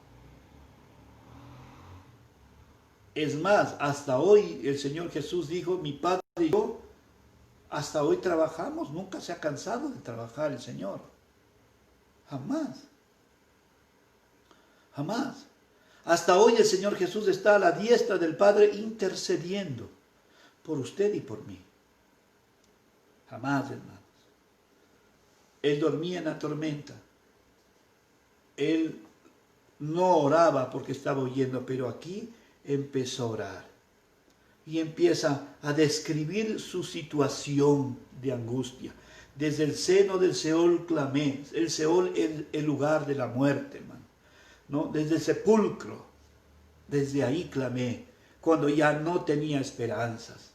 Es más, hasta hoy el Señor Jesús dijo, mi Padre y yo, hasta hoy trabajamos. Nunca se ha cansado de trabajar el Señor. Jamás. Jamás. Hasta hoy el Señor Jesús está a la diestra del Padre intercediendo por usted y por mí. Jamás, hermanos. Él dormía en la tormenta. Él no oraba porque estaba huyendo, pero aquí empezó a orar. y empieza a describir su situación de angustia. Desde el seno del Seol clamé. El Seol es el lugar de la muerte, hermano, ¿no? Desde el sepulcro, desde ahí clamé, cuando ya no tenía esperanzas,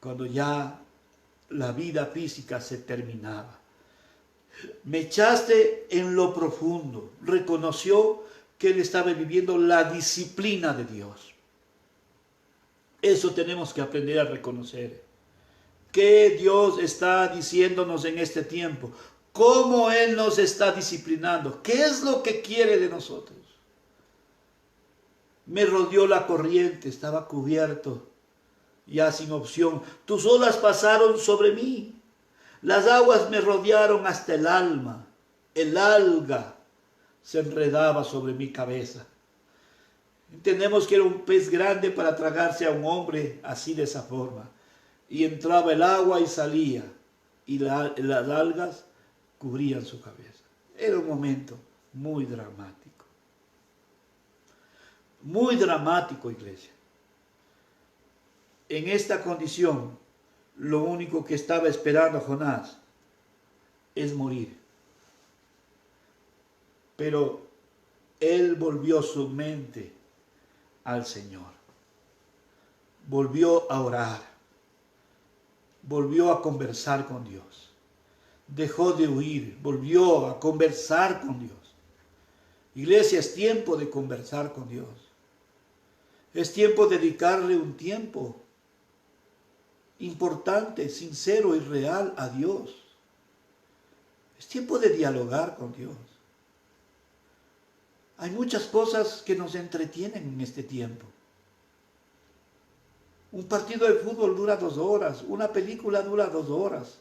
cuando ya la vida física se terminaba. Me echaste en lo profundo. Reconoció que él estaba viviendo la disciplina de Dios. Eso tenemos que aprender a reconocer. ¿Qué Dios está diciéndonos en este tiempo? ¿Cómo Él nos está disciplinando? ¿Qué es lo que quiere de nosotros? Me rodeó la corriente, estaba cubierto, ya sin opción. Tus olas pasaron sobre mí. Las aguas me rodearon hasta el alma. El alga se enredaba sobre mi cabeza. Entendemos que era un pez grande para tragarse a un hombre así de esa forma. Y entraba el agua y salía. Y las algas cubrían su cabeza. Era un momento muy dramático. Muy dramático, iglesia. En esta condición, lo único que estaba esperando Jonás es morir. Pero él volvió su mente al Señor. Volvió a orar. Volvió a conversar con Dios. Dejó de huir. Volvió a conversar con Dios. Iglesia, es tiempo de conversar con Dios. Es tiempo de dedicarle un tiempo importante, sincero y real a Dios. Es tiempo de dialogar con Dios. Hay muchas cosas que nos entretienen en este tiempo. Un partido de fútbol dura 2 horas, una película dura 2 horas.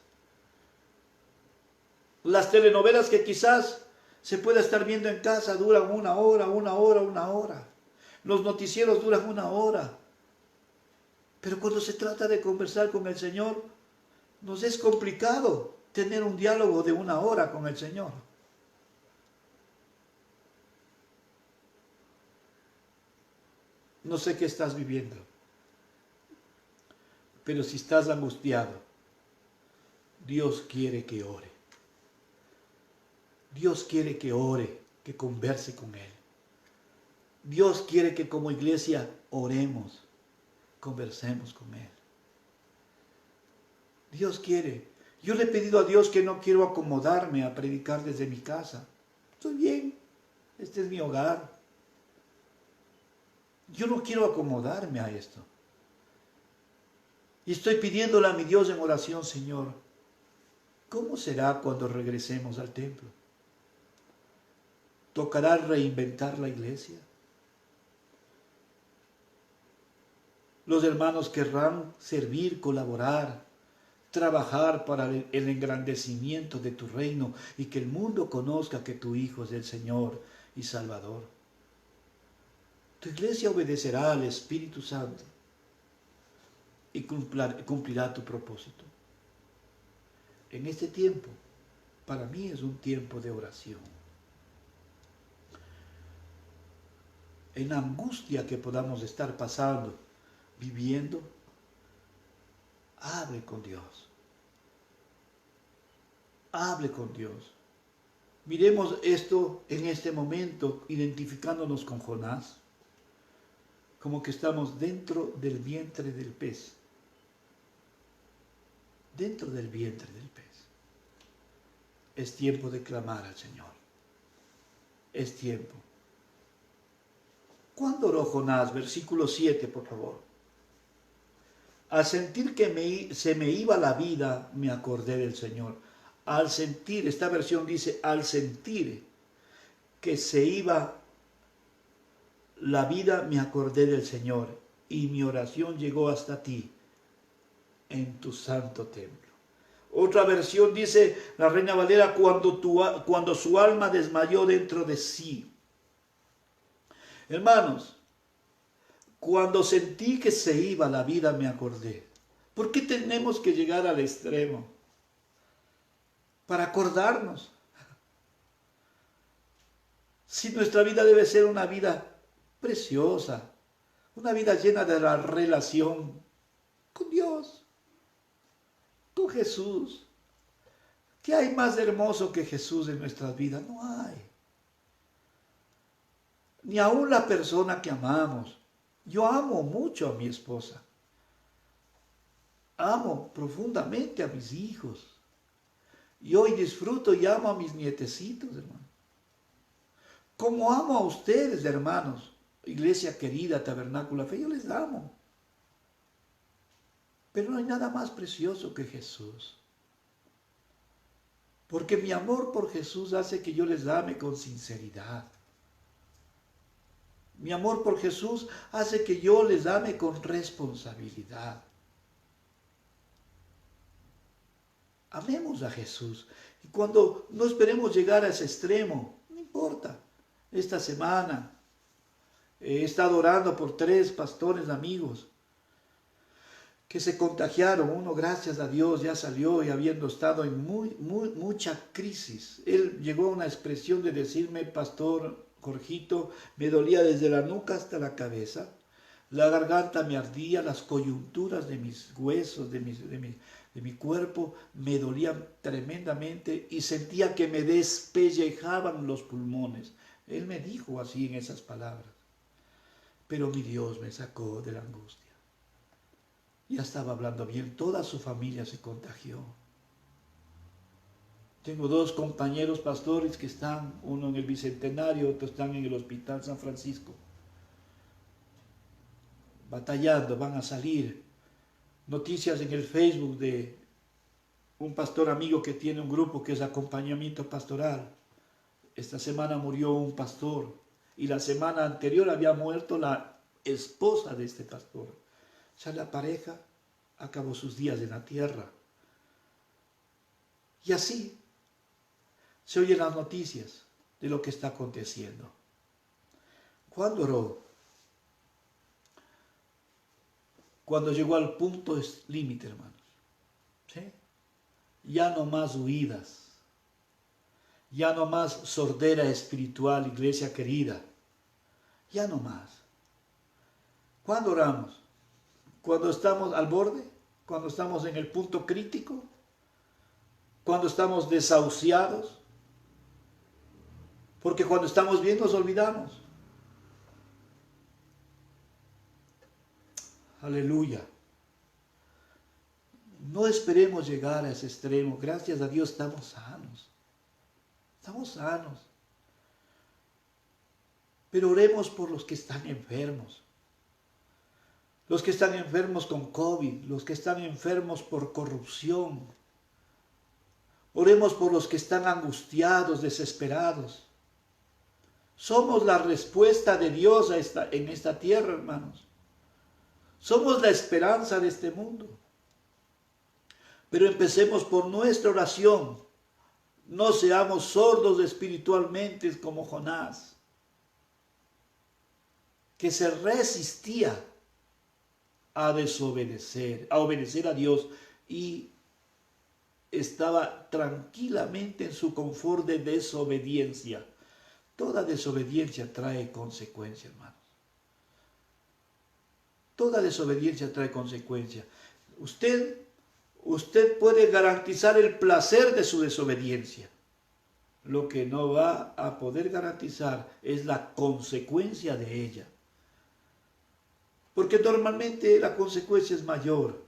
Las telenovelas que quizás se pueda estar viendo en casa duran 1 hora, 1 hora, 1 hora. Los noticieros duran 1 hora. Pero cuando se trata de conversar con el Señor, nos es complicado tener un diálogo de 1 hora con el Señor. No sé qué estás viviendo, pero si estás angustiado, Dios quiere que ore. Dios quiere que ore, que converse con Él. Dios quiere que como iglesia oremos, conversemos con Él. Dios quiere. Yo le he pedido a Dios que no quiero acomodarme a predicar desde mi casa. Estoy bien, este es mi hogar. Yo no quiero acomodarme a esto. Y estoy pidiéndole a mi Dios en oración, Señor, ¿cómo será cuando regresemos al templo? ¿Tocará reinventar la iglesia? Los hermanos querrán servir, colaborar, trabajar para el engrandecimiento de tu reino y que el mundo conozca que tu Hijo es el Señor y Salvador. Tu iglesia obedecerá al Espíritu Santo y cumplirá tu propósito. En este tiempo, para mí es un tiempo de oración. En la angustia que podamos estar pasando, viviendo, hable con Dios. Hable con Dios. Miremos esto en este momento, identificándonos con Jonás, como que estamos dentro del vientre del pez. Dentro del vientre del pez. Es tiempo de clamar al Señor. Es tiempo. ¿Cuándo oró Jonás? Versículo 7, por favor. Al sentir que se me iba la vida, me acordé del Señor. Al sentir, esta versión dice, al sentir que se iba la vida, me acordé del Señor, y mi oración llegó hasta ti, en tu santo templo. Otra versión dice, la Reina Valera, cuando su alma desmayó dentro de sí. Hermanos, cuando sentí que se iba la vida, me acordé. ¿Por qué tenemos que llegar al extremo? Para acordarnos. Si nuestra vida debe ser una vida preciosa, Una vida llena de la relación con Dios, con Jesús. ¿Qué hay más hermoso que Jesús en nuestras vidas? No hay. Ni aún la persona que amamos. Yo amo mucho a mi esposa. Amo profundamente a mis hijos. Y hoy disfruto y amo a mis nietecitos, hermano. Como amo a ustedes, hermanos. Iglesia querida, Tabernáculo Fe, yo les amo. Pero no hay nada más precioso que Jesús. Porque mi amor por Jesús hace que yo les ame con sinceridad. Mi amor por Jesús hace que yo les ame con responsabilidad. Amemos a Jesús. Y cuando no esperemos llegar a ese extremo, no importa. Esta semana he estado orando por 3 pastores amigos que se contagiaron. Uno, gracias a Dios, ya salió y habiendo estado en mucha crisis. Él llegó a una expresión de decirme: pastor Jorgito, me dolía desde la nuca hasta la cabeza, la garganta me ardía, las coyunturas de mis huesos, de mi cuerpo me dolían tremendamente y sentía que me despellejaban los pulmones. Él me dijo así en esas palabras. Pero mi Dios me sacó de la angustia. Ya estaba hablando bien, toda su familia se contagió. Tengo 2 compañeros pastores que están, uno en el Bicentenario, otro están en el Hospital San Francisco. Batallando, van a salir. Noticias en el Facebook de un pastor amigo que tiene un grupo que es acompañamiento pastoral. Esta semana murió un pastor y la semana anterior había muerto la esposa de este pastor. O sea, la pareja acabó sus días en la tierra. Y así se oyen las noticias de lo que está aconteciendo. ¿Cuándo oró? Cuando llegó al punto límite, hermanos. ¿Sí? Ya no más huidas. Ya no más sordera espiritual, iglesia querida. Ya no más. ¿Cuándo oramos? Cuando estamos al borde, cuando estamos en el punto crítico, cuando estamos desahuciados, porque cuando estamos bien nos olvidamos. Aleluya. No esperemos llegar a ese extremo. Gracias a Dios estamos sanos. Estamos sanos. Pero oremos por los que están enfermos. Los que están enfermos con COVID, los que están enfermos por corrupción. Oremos por los que están angustiados, desesperados. Somos la respuesta de Dios en esta tierra, hermanos. Somos la esperanza de este mundo. Pero empecemos por nuestra oración. No seamos sordos espiritualmente como Jonás, que se resistía a obedecer a Dios y estaba tranquilamente en su confort de desobediencia. Toda desobediencia trae consecuencias, hermanos. Toda desobediencia trae consecuencias. Usted puede garantizar el placer de su desobediencia. Lo que no va a poder garantizar es la consecuencia de ella. Porque normalmente la consecuencia es mayor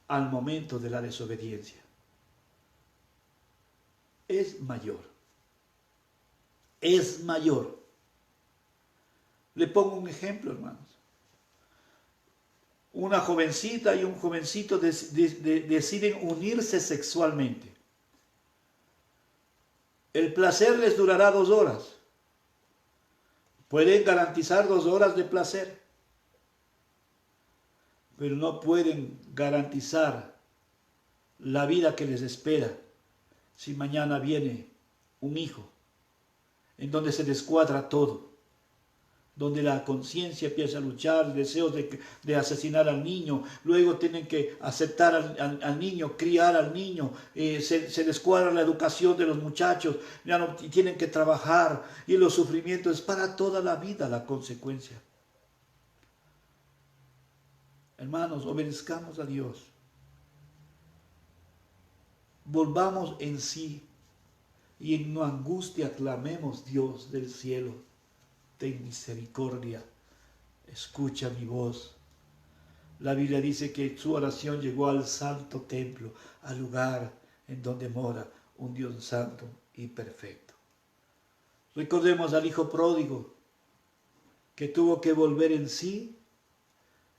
al momento de la desobediencia. Es mayor. Es mayor. Le pongo un ejemplo, hermanos. Una jovencita y un jovencito deciden unirse sexualmente. El placer les durará 2 horas. Pueden garantizar 2 horas de placer, pero no pueden garantizar la vida que les espera si mañana viene un hijo en donde se descuadra todo, donde la conciencia empieza a luchar, deseos de asesinar al niño, luego tienen que aceptar al niño, criar al niño, se descuadra la educación de los muchachos, ya no tienen que trabajar y los sufrimientos es para toda la vida la consecuencia. Hermanos, obedezcamos a Dios. Volvamos en sí y en nuestra angustia clamemos: Dios del cielo, ten misericordia, escucha mi voz. La Biblia dice que su oración llegó al santo templo, al lugar en donde mora un Dios santo y perfecto. Recordemos al hijo pródigo que tuvo que volver en sí,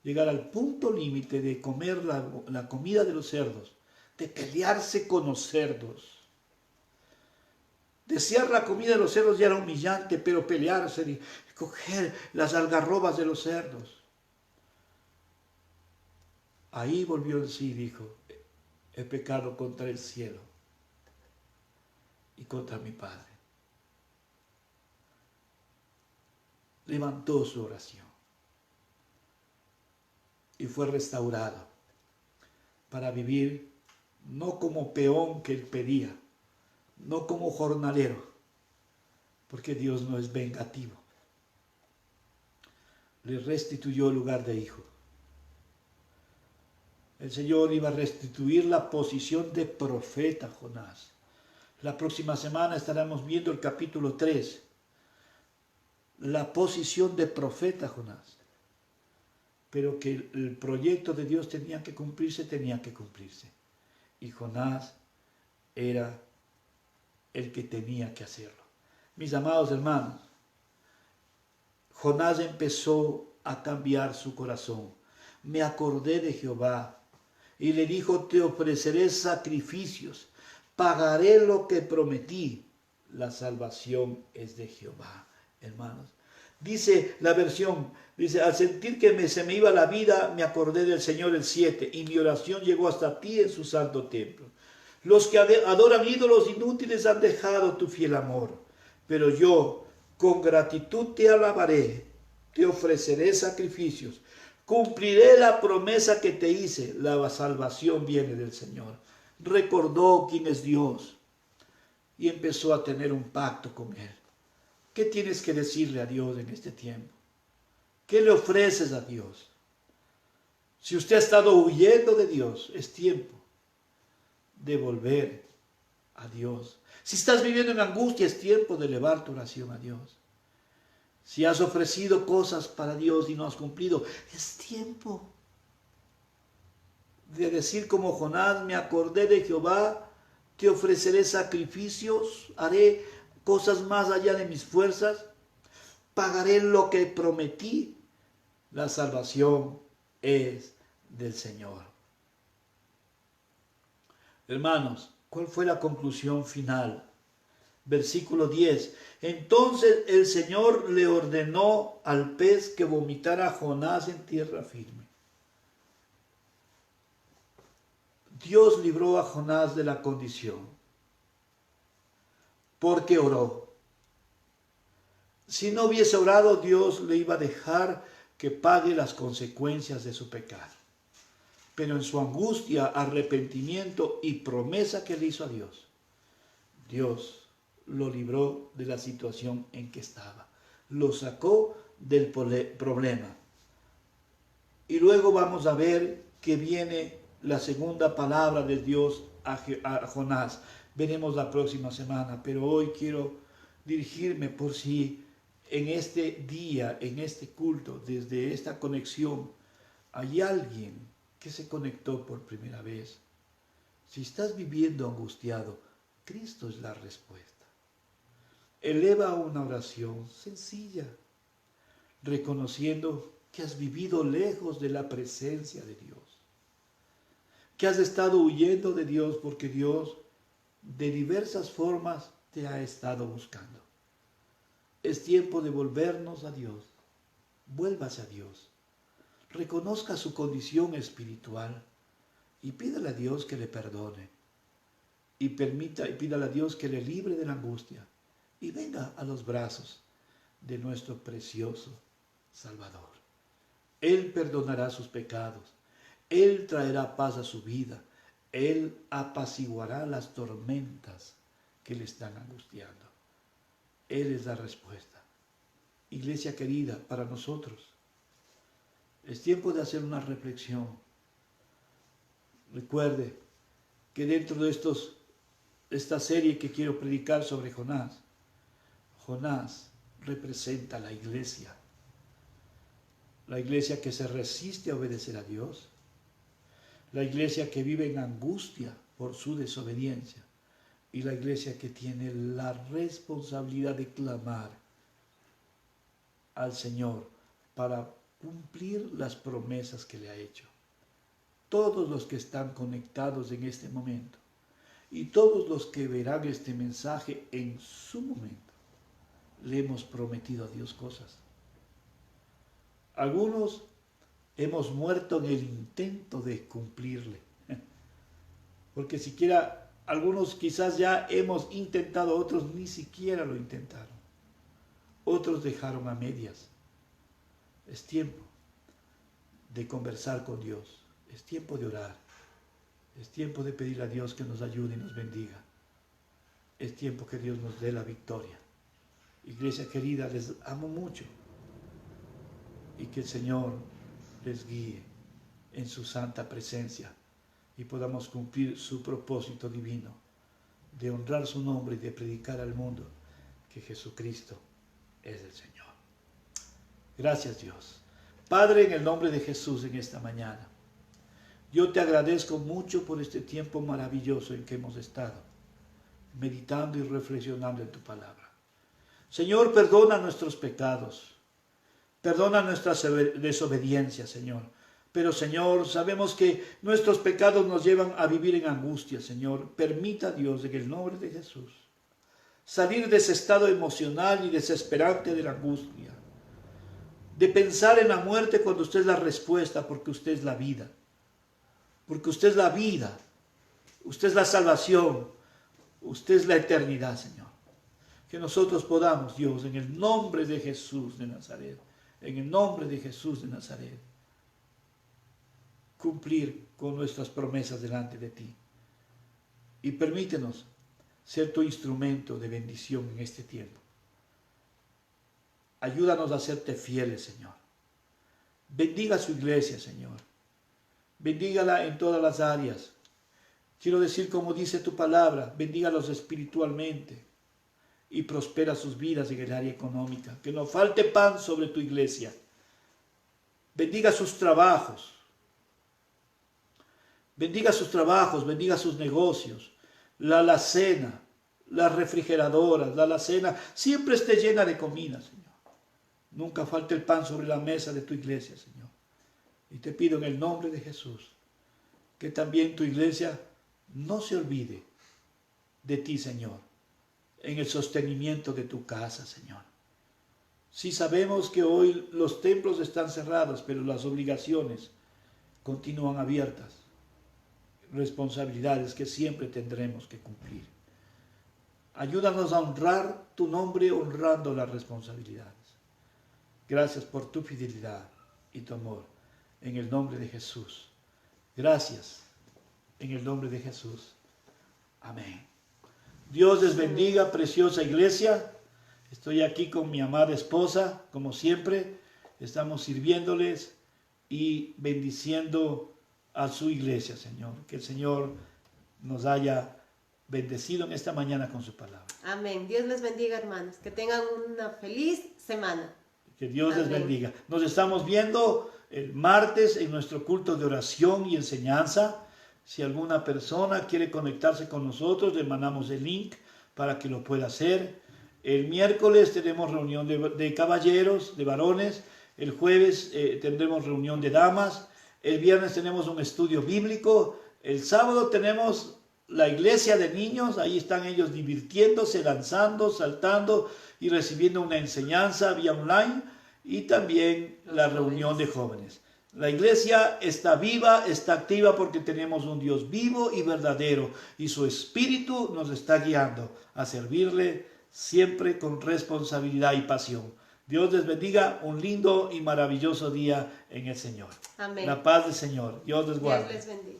llegar al punto límite de comer la comida de los cerdos, de pelearse con los cerdos. Desear la comida de los cerdos ya era humillante, pero pelearse y coger las algarrobas de los cerdos. Ahí volvió en sí y dijo: he pecado contra el cielo y contra mi Padre. Levantó su oración y fue restaurado para vivir no como peón que él pedía, no como jornalero, porque Dios no es vengativo. Le restituyó el lugar de hijo. El Señor iba a restituir la posición de profeta a Jonás. La próxima semana estaremos viendo el capítulo 3. La posición de profeta a Jonás. Pero que el proyecto de Dios tenía que cumplirse. Y Jonás era el que tenía que hacerlo. Mis amados hermanos, Jonás empezó a cambiar su corazón. Me acordé de Jehová y le dijo: te ofreceré sacrificios, pagaré lo que prometí. La salvación es de Jehová, hermanos. Dice la versión, dice: al sentir que se me iba la vida, me acordé del Señor, el 7, y mi oración llegó hasta ti en su santo templo. Los que adoran ídolos inútiles han dejado tu fiel amor, pero yo con gratitud te alabaré, te ofreceré sacrificios, cumpliré la promesa que te hice. La salvación viene del Señor. Recordó quién es Dios y empezó a tener un pacto con Él. ¿Qué tienes que decirle a Dios en este tiempo? ¿Qué le ofreces a Dios? Si usted ha estado huyendo de Dios, es tiempo de volver a Dios. Si estás viviendo en angustia, es tiempo de elevar tu oración a Dios. Si has ofrecido cosas para Dios y no has cumplido, es tiempo de decir como Jonás: me acordé de Jehová, te ofreceré sacrificios, haré cosas más allá de mis fuerzas, pagaré lo que prometí. La salvación es del Señor. Hermanos, ¿cuál fue la conclusión final? Versículo 10. Entonces el Señor le ordenó al pez que vomitara a Jonás en tierra firme. Dios libró a Jonás de la condición, porque oró. Si no hubiese orado, Dios le iba a dejar que pague las consecuencias de su pecado. Pero en su angustia, arrepentimiento y promesa que le hizo a Dios, Dios lo libró de la situación en que estaba. Lo sacó del problema. Y luego vamos a ver que viene la segunda palabra de Dios a Jonás. Veremos la próxima semana, pero hoy quiero dirigirme por si en este día, en este culto, desde esta conexión, hay alguien que se conectó por primera vez. Si estás viviendo angustiado, Cristo es la respuesta. Eleva una oración sencilla, reconociendo que has vivido lejos de la presencia de Dios, que has estado huyendo de Dios porque Dios de diversas formas te ha estado buscando. Es tiempo de volvernos a Dios. Vuélvase a Dios. Reconozca su condición espiritual y pídale a Dios que le perdone. Y pídale a Dios que le libre de la angustia. Y venga a los brazos de nuestro precioso Salvador. Él perdonará sus pecados. Él traerá paz a su vida. Él apaciguará las tormentas que le están angustiando. Él es la respuesta. Iglesia querida, para nosotros Es tiempo de hacer una reflexión. Recuerde que dentro de esta serie que quiero predicar sobre Jonás, Jonás representa la iglesia. La iglesia que se resiste a obedecer a Dios. La iglesia que vive en angustia por su desobediencia. Y la iglesia que tiene la responsabilidad de clamar al Señor para cumplir las promesas que le ha hecho. Todos los que están conectados en este momento y todos los que verán este mensaje en su momento, le hemos prometido a Dios cosas. Algunos hemos muerto en el intento de cumplirle, porque siquiera algunos quizás ya hemos intentado, otros ni siquiera lo intentaron. Otros dejaron a medias. Es tiempo de conversar con Dios. Es tiempo de orar. Es tiempo de pedirle a Dios que nos ayude y nos bendiga. Es tiempo que Dios nos dé la victoria. Iglesia querida, les amo mucho. Y que el Señor les guíe en su santa presencia y podamos cumplir su propósito divino de honrar su nombre y de predicar al mundo que Jesucristo es el Señor. Gracias, Dios. Padre, en el nombre de Jesús en esta mañana, yo te agradezco mucho por este tiempo maravilloso en que hemos estado meditando y reflexionando en tu palabra. Señor, perdona nuestros pecados, perdona nuestra desobediencia, Señor. Pero, Señor, sabemos que nuestros pecados nos llevan a vivir en angustia, Señor. Permita, Dios, en el nombre de Jesús, salir de ese estado emocional y desesperante de la angustia, de pensar en la muerte cuando usted es la respuesta, porque usted es la vida, porque usted es la vida, usted es la salvación, usted es la eternidad, Señor. Que nosotros podamos, Dios, en el nombre de Jesús de Nazaret, en el nombre de Jesús de Nazaret, cumplir con nuestras promesas delante de ti. Y permítenos ser tu instrumento de bendición en este tiempo. Ayúdanos a serte fieles, Señor. Bendiga a su iglesia, Señor. Bendígala en todas las áreas. Quiero decir, como dice tu palabra, bendígalos espiritualmente y prospera sus vidas en el área económica. Que no falte pan sobre tu iglesia. Bendiga sus trabajos. Bendiga sus trabajos, bendiga sus negocios. La alacena, las refrigeradoras, la alacena siempre esté llena de comida, Señor. Nunca falte el pan sobre la mesa de tu iglesia, Señor. Y te pido en el nombre de Jesús que también tu iglesia no se olvide de ti, Señor, en el sostenimiento de tu casa, Señor. Sí sabemos que hoy los templos están cerrados, pero las obligaciones continúan abiertas. Responsabilidades que siempre tendremos que cumplir. Ayúdanos a honrar tu nombre honrando las responsabilidades. Gracias por tu fidelidad y tu amor. En el nombre de Jesús. Gracias. En el nombre de Jesús. Amén. Dios les bendiga, preciosa iglesia. Estoy aquí con mi amada esposa, como siempre. Estamos sirviéndoles y bendiciendo a su iglesia, Señor. Que el Señor nos haya bendecido en esta mañana con su palabra. Amén. Dios les bendiga, hermanos. Que tengan una feliz semana. Que Dios les Amén. bendiga. Nos estamos viendo el martes en nuestro culto de oración y enseñanza. Si alguna persona quiere conectarse con nosotros, le mandamos el link para que lo pueda hacer. El miércoles tenemos reunión de caballeros, de varones. El jueves tendremos reunión de damas. El viernes tenemos un estudio bíblico. El sábado tenemos la iglesia de niños. Ahí están ellos divirtiéndose, lanzando, saltando y recibiendo una enseñanza vía online. Y también la reunión de jóvenes. La iglesia está viva, está activa porque tenemos un Dios vivo y verdadero. Y su Espíritu nos está guiando a servirle siempre con responsabilidad y pasión. Dios les bendiga, un lindo y maravilloso día en el Señor. Amén. La paz del Señor. Dios les guarde. Dios les bendiga.